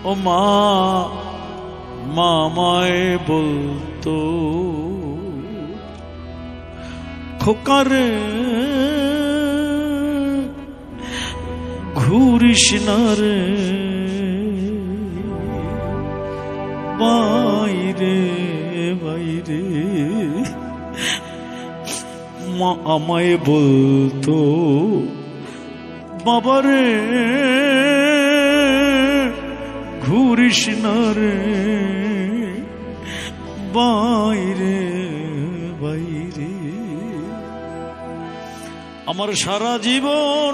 ও মা মামায় বলতো খোকারে ঘুরিস না রে বাইরে বাইরে। মা আমায় বলতো বাবারে ঘুরিস না রে বাইরে বাইরে। আমার সারা জীবন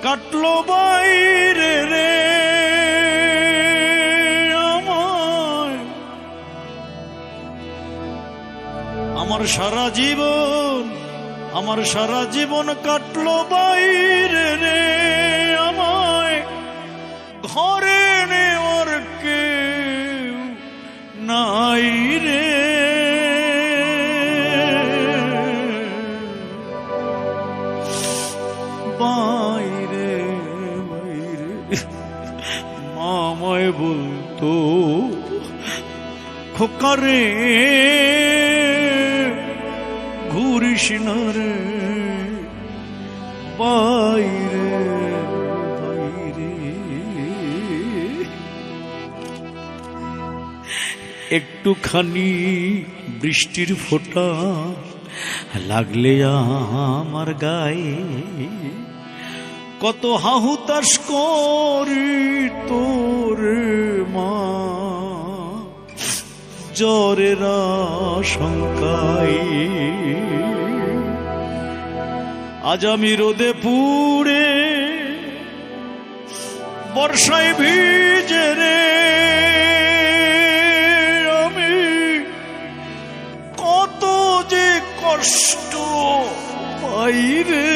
কাটলো বাইরে রে আমার সারা জীবন কাটলো বাইরে রে আমায় ঘরে নেওয়ার কেউ নাই রে বাইরে বাইরে। মামায় বলতো খোকারে ঘুরিস না রে বাইরে বাইরে। একটুখানি বৃষ্টির ফোঁটা লাগলে আমার গায়ে কত হাহুতাশ করি তোর মা জ্বরের আশঙ্কায়। আজ আমি রোদে পুড়ে বর্ষায় ভিজে রে আমি কত যে কষ্ট পাই রে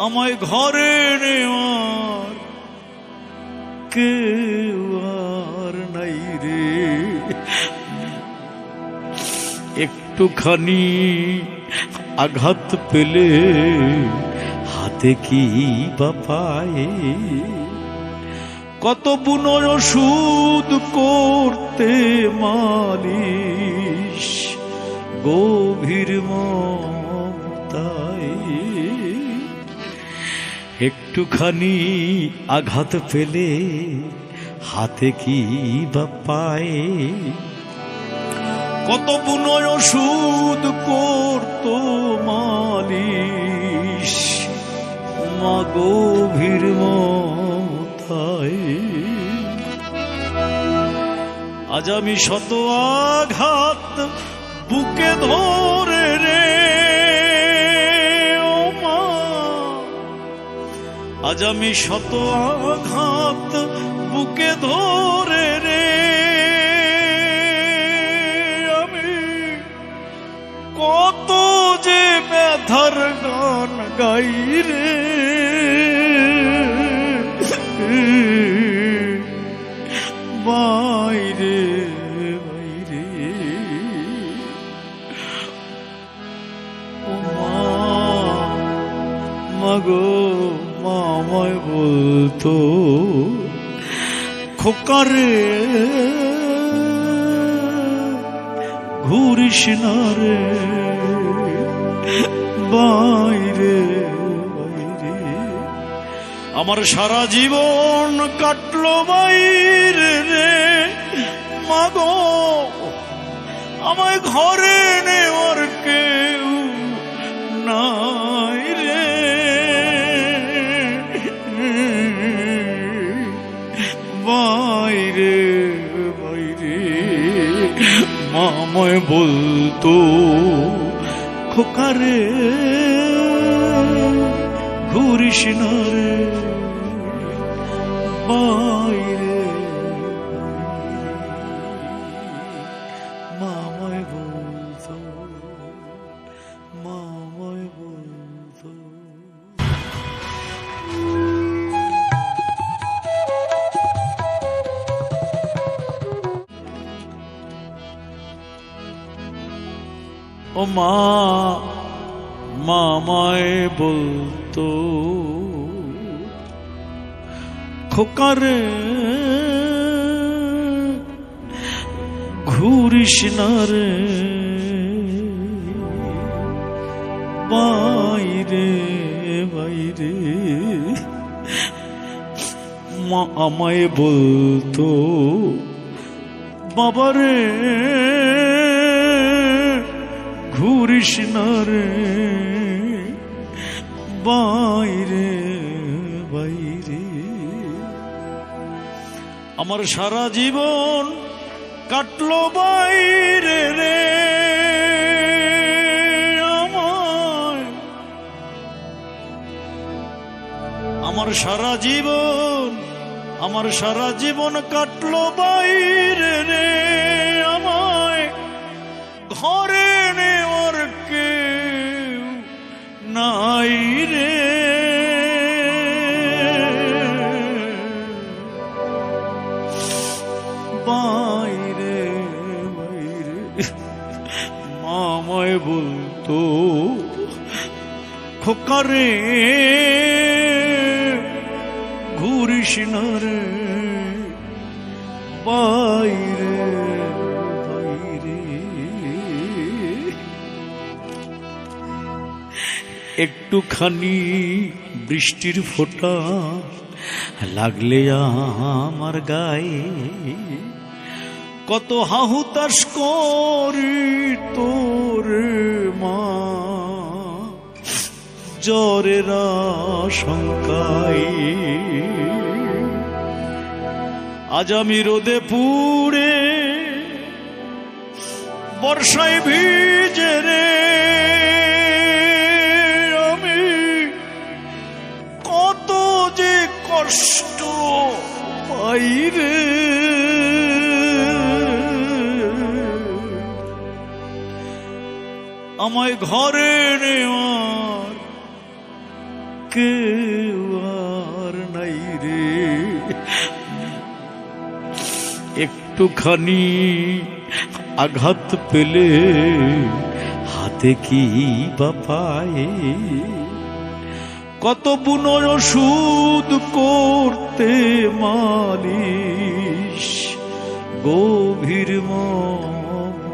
আমায় ঘরে নেওয়ার কেউ আর নাই রে। একটুখানি আঘাত পেলে হাতে কি বা পায় কত বুনো ওষুধ করতে মালিশ গভীর মমতায়। একটুখানি আঘাত পেলে হাতে কি বা পায় কত বুনো ওষুধ করতো মালিশ মা গভীর মমতায়। আজ আমি শত আঘাত বুকে ধরে রে ও মা আজ আমি শত আঘাত বুকে ধরে রে কত যে ব্যথার গান গাই রে বাইরে বাইরে। ও মা গো মামায় বলতো খোকারে ঘুরিস না রে বাইরে বাইরে। আমার সারা জীবন কাটলো বাইরে রে মাগো আমায় ঘরে নেওয়ার কেউ নাই রে বাইরে বাইরে। মামায় বলতো খোকারে ঘুরিস না রে বাইরে। মামায় বলতো মামায় বলতো। ও মা মামায় বলতো খোকারে ঘুরিস না রে বাইরে বাইরে। মা আমায় বলতো বাবারে ঘুরিস না রে বাইরে বাইরে। আমার সারা জীবন কাটলো বাইরে রে আমার সারা জীবন কাটলো বাইরে রে আমায় ঘরে নেওয়ার কেউ নাই রে বাইরে বাইরে। মামায় বলতো খোকারে ঘুরিস না রে বাইরে বাইরে। একটুখানি বৃষ্টির ফোঁটা লাগলে আমার গায়ে কত হাহুতাশ করি তোর মা জ্বরের আশঙ্কায়। আজ আমি রোদে পুড়ে বর্ষায় ভিজে রে আমি কত যে কষ্ট পাই রে আমায় ঘরে নেওয়ার কেউ আর নাই রে। একটুখানি আঘাত পেলে হাতে কি বা পায় কত বুনো ওষুধ করতে মালিশ গভীর মমতায়।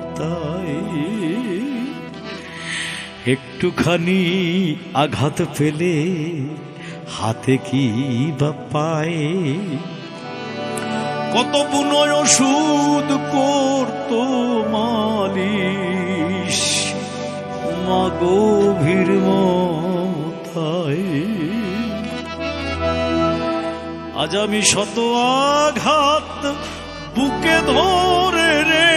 একটুখানি আঘাত পেলে হাতে কি বা পায় কত বুনো ওষুধ করতো মালিশ মা গভীর মমতায়। আজ আমি শত আঘাত বুকে ধরে রে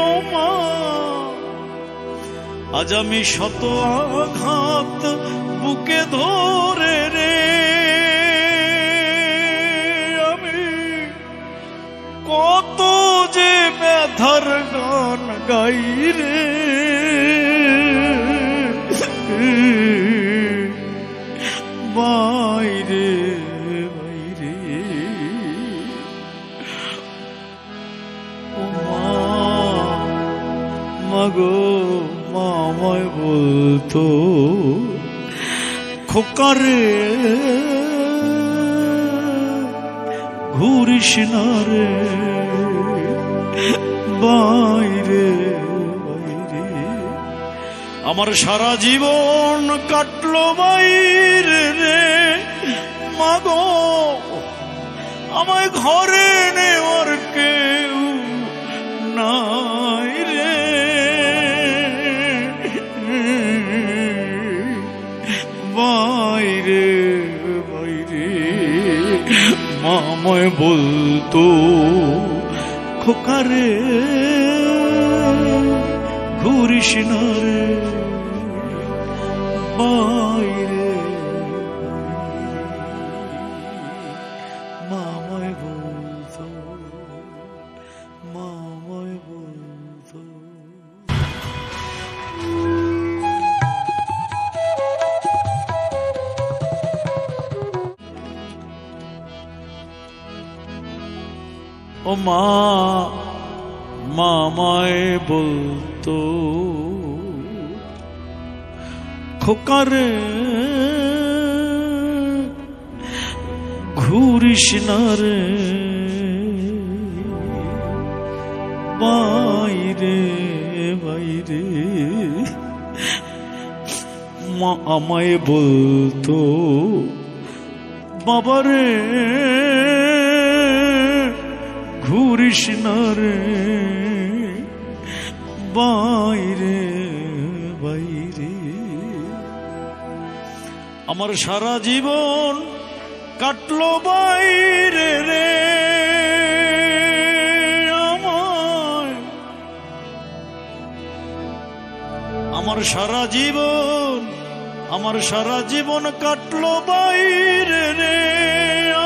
ও মা আজ আমি শত আঘাত বুকে ধরে রে আমি কত যে ব্যথার গান গাই রে বাইরে বাইরে। ও মা মাগো মামায় বলতো খোকারে ঘুরিস না রে বাইরে বাইরে। আমার সারা জীবন কাটলো বাইরে রে মাগো আমায় ঘরে নেওয়ার কেউ নাই রে বাইরে বাইরে। মামায় বলতো খোকারে ঘুরিস না রে বাইরে। মামায় বলতো মামায় বলতো। ও মা মামায় বলতো খোকারে ঘুরিস না রে বাইরে বাইরে। মা আমায় বলতো বাবারে ঘুরিস না রে বাইরে বাইরে। আমার সারা জীবন কাটলো বাইরে রে আমার সারা জীবন কাটলো বাইরে রে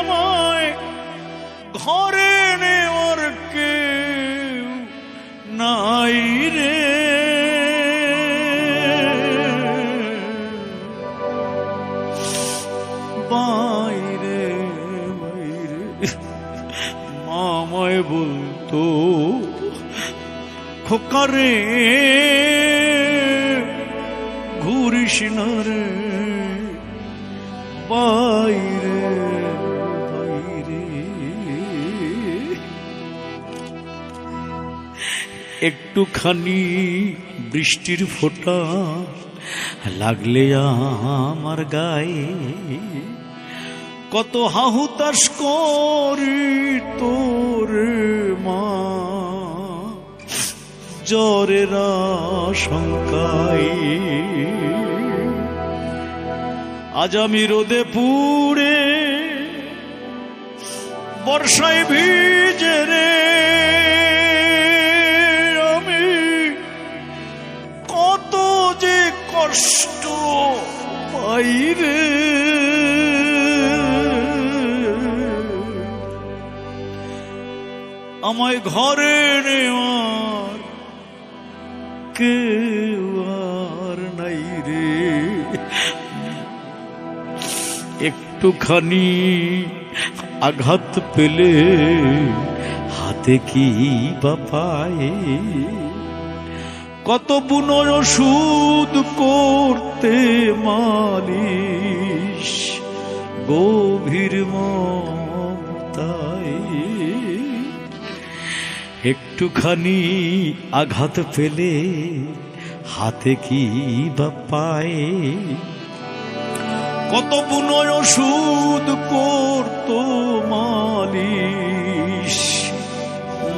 আমায় ঘরে নেওয়ার কেউ নাই রে বাইরে বাইরে। মামায় বলতো খোকারে ঘুরিস না রে বাইরে বাইরে। একটুখানি বৃষ্টির ফোঁটা লাগলে আমার গায়ে কত হাহুতাশ করি তোর মা জ্বরের আশঙ্কায়। আজ আমি রোদে পুড়ে বর্ষায় ভিজে রে আমি কত যে কষ্ট পাই রে আমায় ঘরে নেওয়ার কেউ আর নাই রে। একটুখানি আঘাত পেলে হাতে কি বা পায় কত বুনো ওষুধ করতে মালিশ গভীর মমতায়। একটুখানি আঘাত পেলে হাতে কি বা পায় কত বুনো ওষুধ করতো মালিশ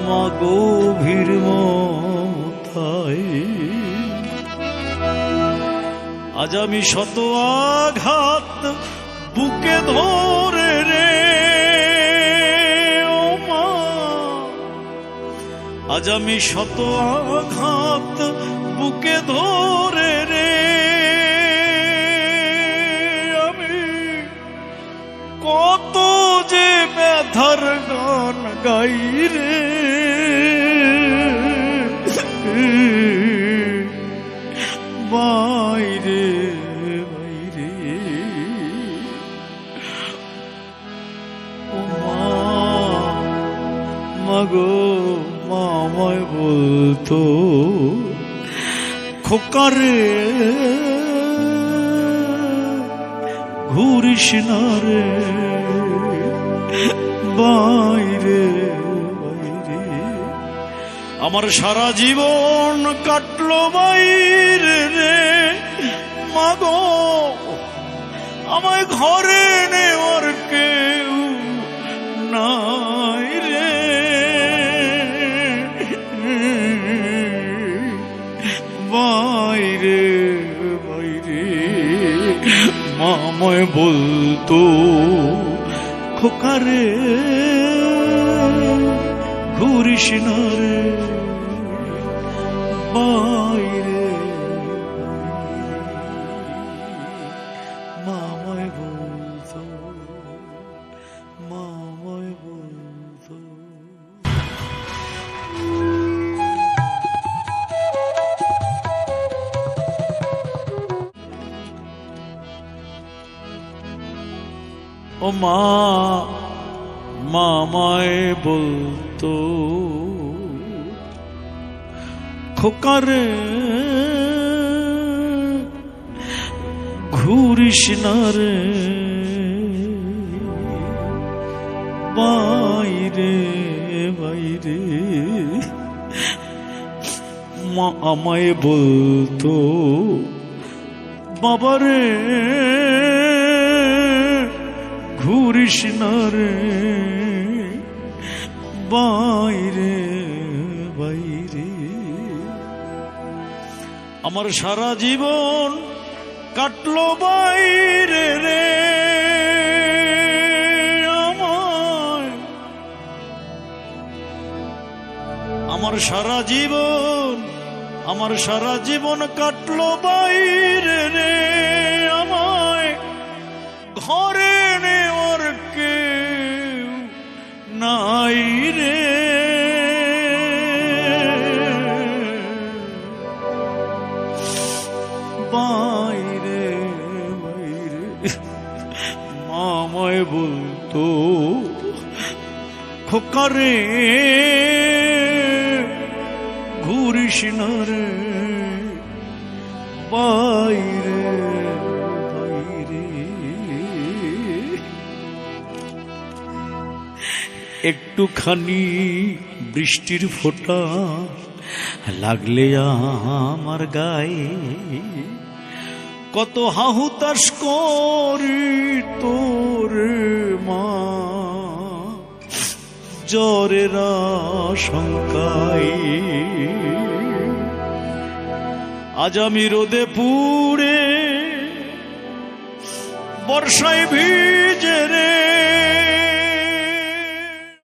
মা গভীর মমতায়। আজ আমি শত আঘাত বুকে ধরে রে ও মা আজ আমি শত আঘাত বুকে ধরে রে আমি কত যে ব্যথার গান গাই রে বাইরে বাইরে। ও মা গো মা আমায় বলতো খোকারে ঘুরিস না রে বাইরে বাইরে। আমার সারা জীবন কাটলো বাইরে রে মাগো আমায় ঘরে নেওয়ার কেউ নাই রে বাইরে বাইরে। মামায় বলতো খোকারে ঘুরিস না রে বাইরে। মামায় বলতো মামায় বলতো। ও মা মামায় বলতো খোকারে ঘুরিস না রে বাইরে বাইরে। মা আমায় বলতো বাবারে ঘুরিস না রে বাইরে বাইরে। আমার সারা জীবন কাটলো বাইরে রে আমার সারা জীবন কাটলো বাইরে রে আমায় ঘরে নেওয়ার কেউ নাই রে। বাইরে বাইরে মামায় বলতো খোকারে ঘুরিস না রে বাইরে বাইরে। একটুখানি বৃষ্টির ফোঁটা লাগলে আমার গায়ে কত হাহুতাশ করি তোর মা জ্বরের আশঙ্কায়। আজ আমি রোদে পুড়ে বর্ষায় ভিজে রে